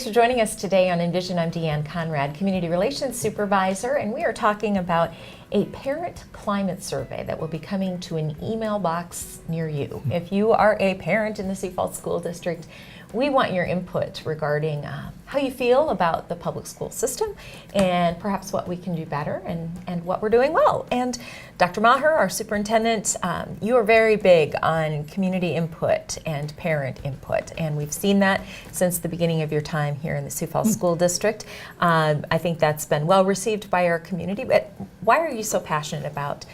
for joining us today on Envision. I'm Deanne Conrad, Community Relations Supervisor, and we are talking about a parent climate survey that will be coming to an email box near you. If you are a parent in the Sioux Falls School District, we want your input regarding how you feel about the public school system and perhaps what we can do better and what we're doing well. And Dr. Maher, our superintendent, you are very big on community input and parent input, and we've seen that since the beginning of your time here in the Sioux Falls School District. I think that's been well received by our community, but why are you so passionate about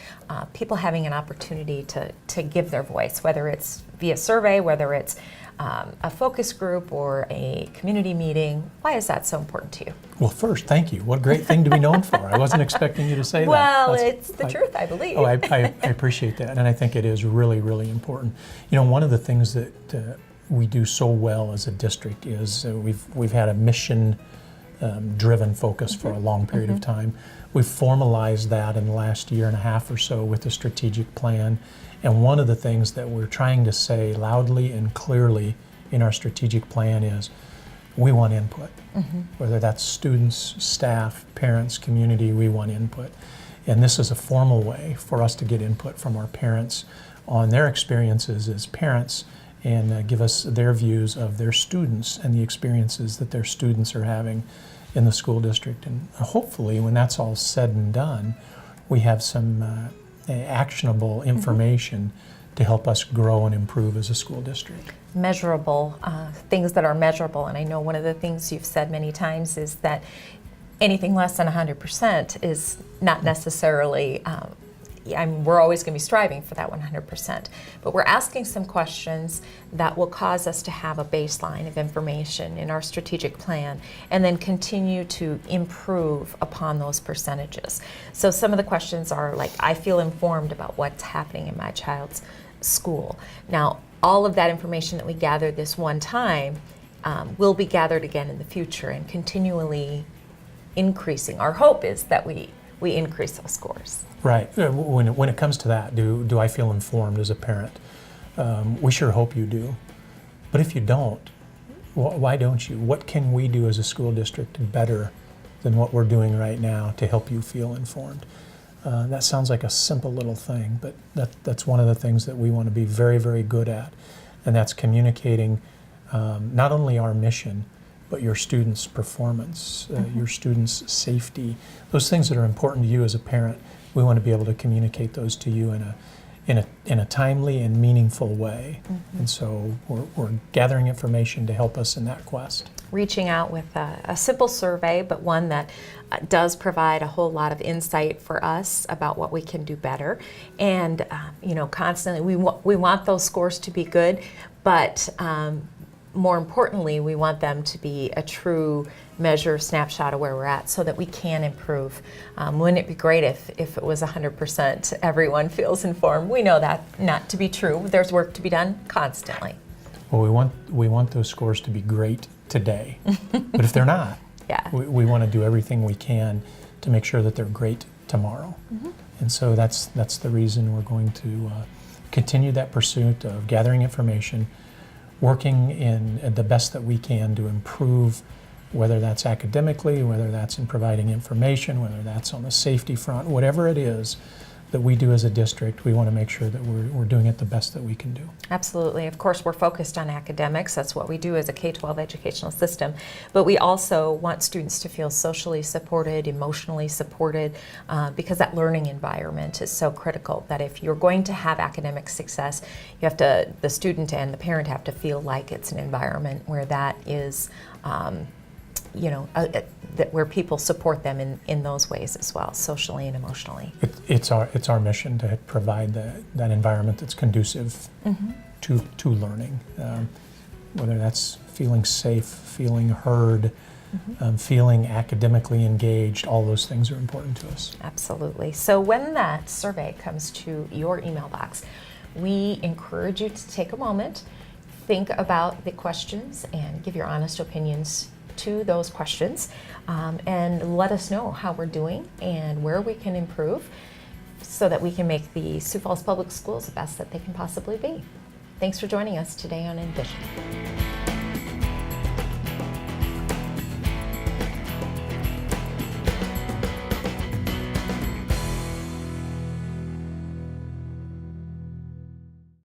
people having an opportunity to give their voice, whether it's via survey, whether it's a focus group or a community meeting? Why is that so important to you? Well, first, thank you. What a great thing to be known for. I wasn't expecting you to say well, that. Well, it's the truth, I believe. Oh, I appreciate that, and I think it is really, really important. You know, one of the things that we do so well as a district is we've had a mission driven focus for a long period of time. We've formalized that in the last year and a half or so with the strategic plan. And one of the things that we're trying to say loudly and clearly in our strategic plan is we want input. Whether that's students, staff, parents, community, we want input. And this is a formal way for us to get input from our parents on their experiences as parents and give us their views of their students and the experiences that their students are having in the school district. And hopefully when that's all said and done, we have some actionable information to help us grow and improve as a school district. Measurable, things that are measurable, and I know one of the things you've said many times is that anything less than 100% is not necessarily, we're always going to be striving for that 100%, but we're asking some questions that will cause us to have a baseline of information in our strategic plan and then continue to improve upon those percentages. So some of the questions are like, I feel informed about what's happening in my child's school. Now, all of that information that we gathered this one time will be gathered again in the future and continually increasing. Our hope is that we increase those scores. Right. When it comes to that, do I feel informed as a parent? We sure hope you do. But if you don't, why don't you? What can we do as a school district better than what we're doing right now to help you feel informed? That sounds like a simple little thing, but that's one of the things that we want to be very, very good at. And that's communicating not only our mission, but your students' performance, your students' safety, those things that are important to you as a parent. We want to be able to communicate those to you in a timely and meaningful way. And so we're gathering information to help us in that quest. Reaching out with a simple survey, but one that does provide a whole lot of insight for us about what we can do better. And constantly we want those scores to be good, but more importantly, we want them to be a true measure, snapshot of where we're at so that we can improve. Wouldn't it be great if it was 100% everyone feels informed? We know that not to be true. There's work to be done constantly. Well, we want those scores to be great today, but if they're not, we want to do everything we can to make sure that they're great tomorrow. And so that's the reason we're going to continue that pursuit of gathering information, working in the best that we can to improve, whether that's academically, whether that's in providing information, whether that's on the safety front, whatever it is that we do as a district, we want to make sure that we're doing it the best that we can do. Absolutely. Of course, we're focused on academics. That's what we do as a K-12 educational system. But we also want students to feel socially supported, emotionally supported, because that learning environment is so critical that if you're going to have academic success, the student and the parent have to feel like it's an environment where that is where people support them in those ways as well, socially and emotionally. It's our mission to provide that environment that's conducive to learning, whether that's feeling safe, feeling heard, feeling academically engaged. All those things are important to us. Absolutely. So when that survey comes to your email box, we encourage you to take a moment, think about the questions, and give your honest opinions to those questions, and let us know how we're doing and where we can improve so that we can make the Sioux Falls Public Schools the best that they can possibly be. Thanks for joining us today on Envision.